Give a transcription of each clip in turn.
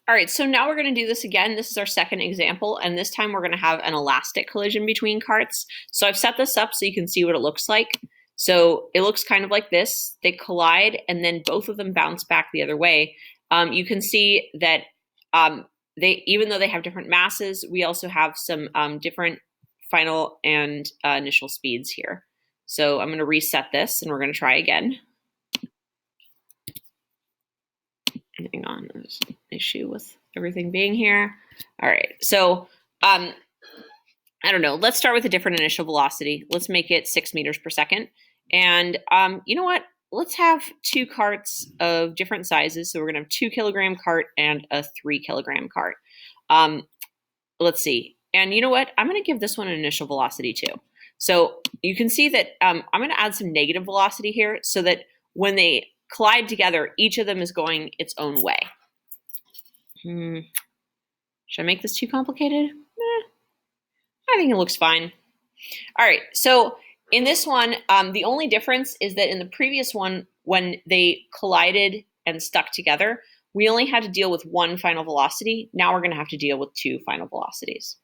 All right, so now we're going to do this again. This is our second example, and this time we're going to have an elastic collision between carts. So I've set this up so you can see what it looks like. So it looks kind of like this. They collide, and then both of them bounce back the other way. You can see that even though they have different masses, we also have some different final and initial speeds here. So I'm going to reset this, and we're going to try again. Hang on, there's an issue with everything being here. All right, so I don't know. Let's start with a different initial velocity. Let's make it 6 meters per second. And you know what? Let's have two carts of different sizes. So we're gonna have 2 kilogram cart and a 3 kilogram cart. Let's see. And you know what? I'm gonna give this one an initial velocity too. So you can see that I'm gonna add some negative velocity here so that when they collide together, each of them is going its own way. Should I make this too complicated? I think it looks fine. All right, so in this one, the only difference is that in the previous one, when they collided and stuck together, we only had to deal with one final velocity. Now we're going to have to deal with 2 final velocities.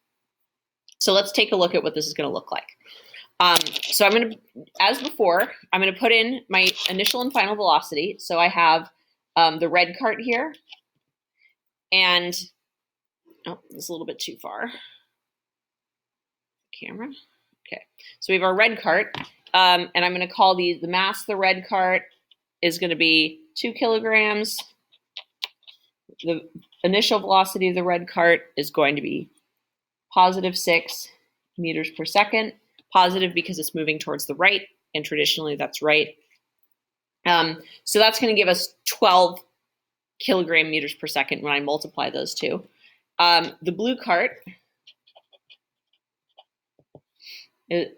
So let's take a look at what this is going to look like. So I'm going to, as before, I'm going to put in my initial and final velocity. So I have the red cart here, and oh, it's a little bit too far. Camera. Okay, so we have our red cart, and I'm going to call the mass of the red cart is going to be 2 kilograms. The initial velocity of the red cart is going to be positive 6 meters per second. Positive because it's moving towards the right, and traditionally that's right. So that's going to give us 12 kilogram meters per second when I multiply those two. The blue cart,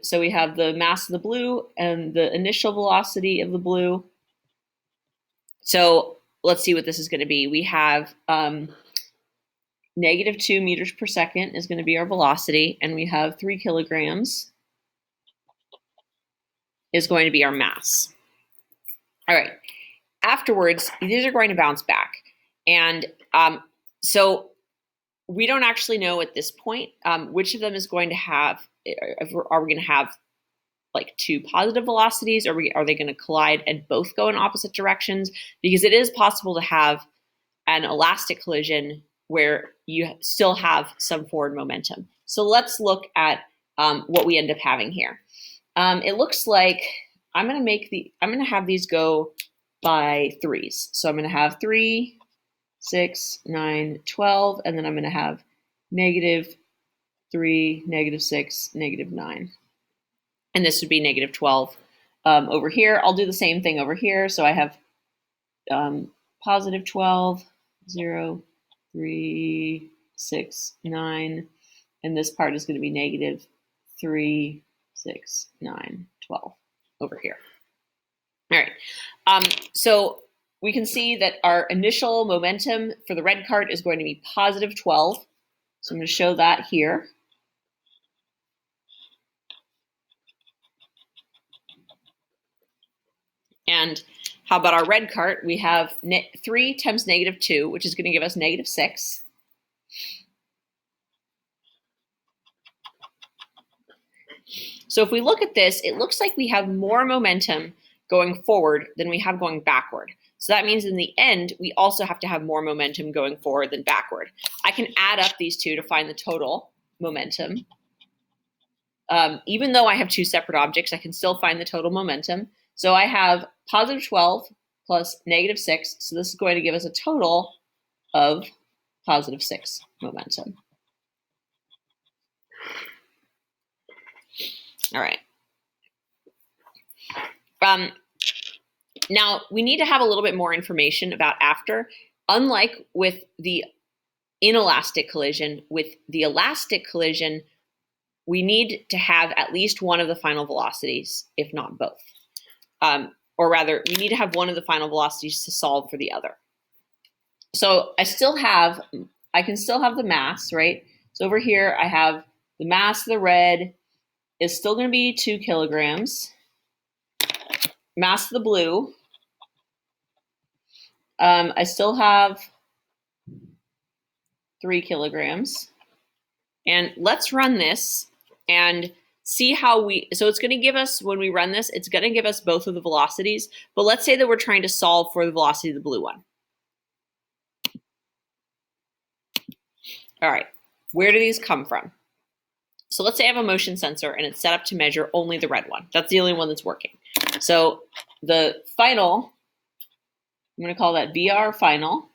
so we have the mass of the blue and the initial velocity of the blue. So let's see what this is going to be. We have negative 2 meters per second is going to be our velocity, and we have 3 kilograms is going to be our mass. All right. Afterwards, these are going to bounce back. And so we don't actually know at this point which of them is going to have, are we going to have like 2 positive velocities, or are they going to collide and both go in opposite directions? Because it is possible to have an elastic collision where you still have some forward momentum. So let's look at what we end up having here. It looks like I'm going to have these go by 3s. So I'm going to have 3, 6, 9, 12, and then I'm going to have negative 3, negative 6, negative 9. And this would be negative 12 over here. I'll do the same thing over here. So I have positive 12, 0, 3, 6, 9. And this part is going to be negative 3, 6, 9, 12 over here. All right. So we can see that our initial momentum for the red cart is going to be positive 12. So I'm going to show that here. And how about our red cart? We have 3 times negative 2, which is going to give us negative 6. So if we look at this, it looks like we have more momentum going forward than we have going backward. So that means in the end, we also have to have more momentum going forward than backward. I can add up these two to find the total momentum. Even though I have 2 separate objects, I can still find the total momentum. So I have positive 12 plus negative 6. So this is going to give us a total of positive 6 momentum. All right. Now, we need to have a little bit more information about after. Unlike with the inelastic collision, with the elastic collision, we need to have at least one of the final velocities, if not both. Or rather, we need to have one of the final velocities to solve for the other. So I can still have the mass, right? So over here, I have the mass of the red is still going to be 2 kilograms. Mass of the blue, I still have 3 kilograms. And let's run this and see how so it's going to give us, when we run this, it's going to give us both of the velocities. But let's say that we're trying to solve for the velocity of the blue one. All right, where do these come from? So let's say I have a motion sensor and it's set up to measure only the red one. That's the only one that's working. So the final, I'm going to call that VR final,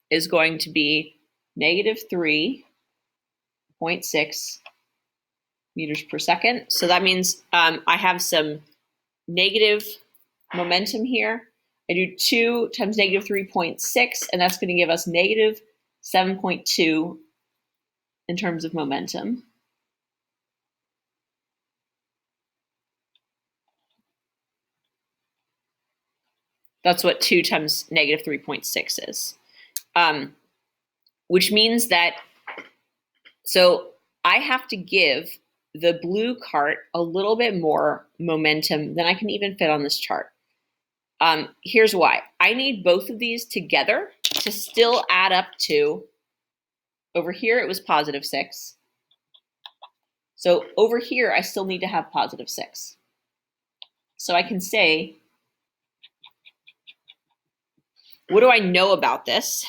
is going to be negative 3.6 meters per second. So that means I have some negative momentum here. I do 2 times negative 3.6, and that's going to give us negative 7.2 in terms of momentum. That's what 2 times negative 3.6 is. Which means that, so I have to give the blue cart a little bit more momentum than I can even fit on this chart. Here's why. I need both of these together to still add up to, over here it was positive 6. So over here I still need to have positive 6. So I can say, what do I know about this?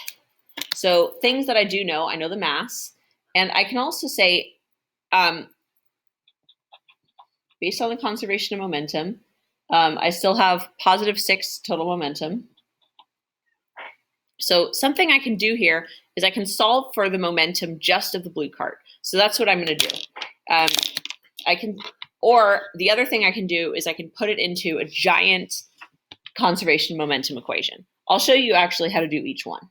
So things that I do know, I know the mass, and I can also say, based on the conservation of momentum, I still have positive 6 total momentum. So something I can do here is I can solve for the momentum just of the blue cart. So that's what I'm going to do. Or the other thing I can do is I can put it into a giant conservation momentum equation. I'll show you actually how to do each one.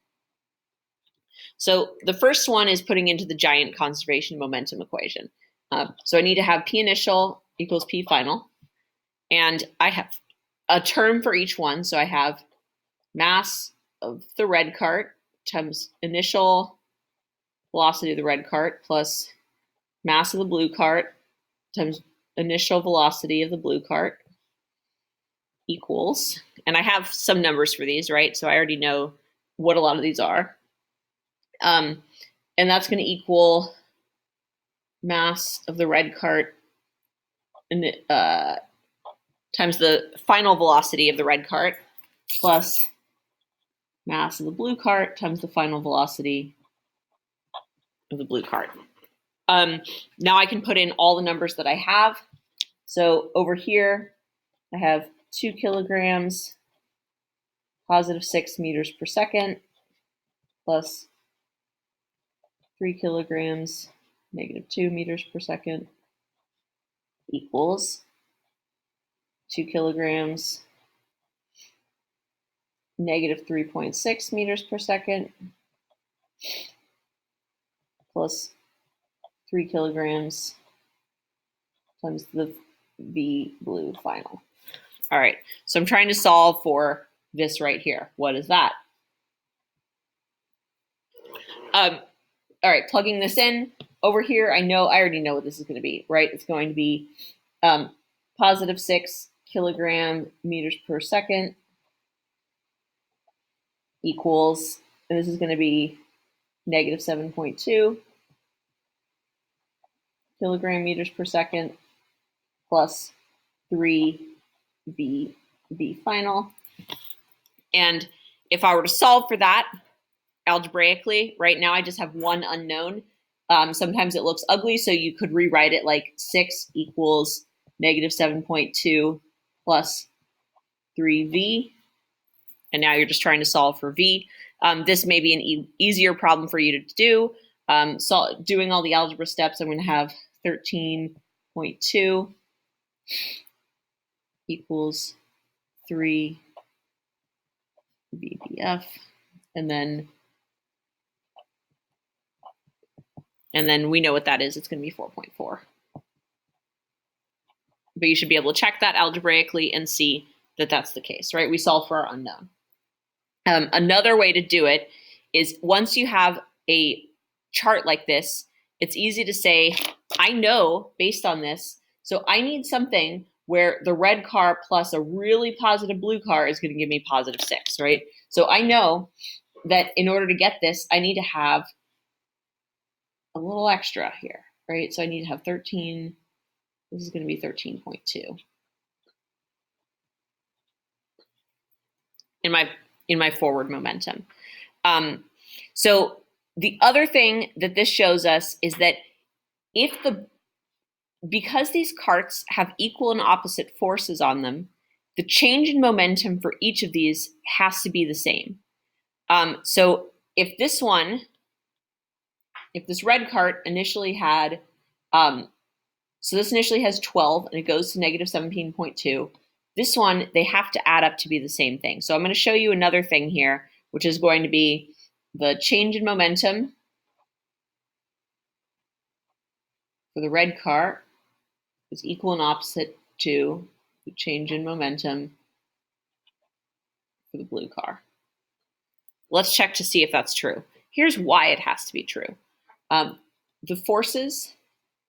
So the first one is putting into the giant conservation momentum equation. So I need to have P initial equals P final. And I have a term for each one. So I have mass of the red cart times initial velocity of the red cart plus mass of the blue cart times initial velocity of the blue cart equals, and I have some numbers for these, right? So I already know what a lot of these are. And that's going to equal mass of the red cart times the final velocity of the red cart plus mass of the blue cart times the final velocity of the blue cart. Now I can put in all the numbers that I have. So over here, I have 2 kilograms, positive 6 meters per second, plus 3 kilograms, negative 2 meters per second, equals 2 kilograms, negative 3.6 meters per second, plus 3 kilograms times the V blue final. All right, so I'm trying to solve for this right here. What is that? All right, plugging this in. Over here, I already know what this is going to be, right? It's going to be positive 6 kilogram meters per second equals, and this is going to be negative 7.2 kilogram meters per second plus 3 V final. And if I were to solve for that algebraically, right now I just have one unknown. Sometimes it looks ugly, so you could rewrite it like 6 equals negative 7.2 plus 3V. And now you're just trying to solve for V. This may be an easier problem for you to do. So doing all the algebra steps, I'm going to have 13.2 equals 3 VBF, and then we know what that is. It's going to be 4.4. But you should be able to check that algebraically and see that that's the case, right? We solve for our unknown. Another way to do it is once you have a chart like this, it's easy to say, I know based on this, so I need something where the red car plus a really positive blue car is going to give me positive 6, right? So I know that in order to get this, I need to have a little extra here, right? So I need to have 13. This is going to be 13.2 in my forward momentum. So the other thing that this shows us is that because these carts have equal and opposite forces on them, the change in momentum for each of these has to be the same. So if this red cart initially had, so this initially has 12 and it goes to negative 17.2. This one, they have to add up to be the same thing. So I'm going to show you another thing here, which is going to be the change in momentum for the red cart is equal and opposite to the change in momentum for the blue car. Let's check to see if that's true. Here's why it has to be true. The force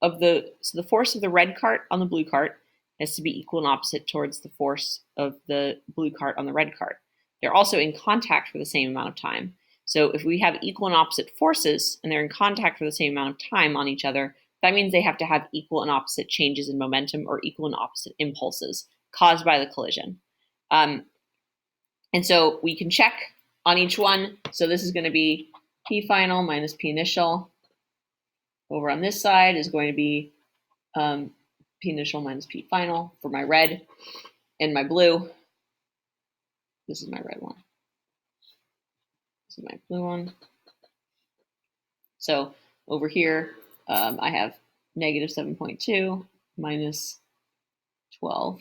of the red cart on the blue cart has to be equal and opposite towards the force of the blue cart on the red cart. They're also in contact for the same amount of time. So if we have equal and opposite forces and they're in contact for the same amount of time on each other, that means they have to have equal and opposite changes in momentum or equal and opposite impulses caused by the collision. And so we can check on each one. So this is going to be P final minus P initial. Over on this side is going to be P initial minus P final for my red, and my blue. This is my red one. This is my blue one. So over here, I have negative 7.2 minus 12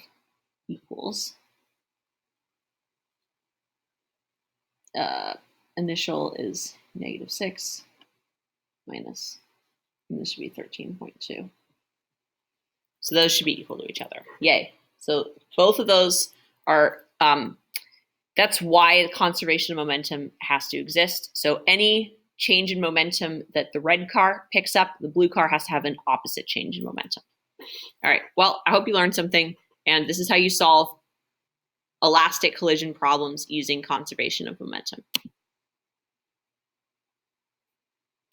equals initial is negative 6 minus, and this should be 13.2. So those should be equal to each other. Yay. So both of those are, that's why the conservation of momentum has to exist. So any change in momentum that the red car picks up, the blue car has to have an opposite change in momentum. All right, well, I hope you learned something, and this is how you solve elastic collision problems using conservation of momentum.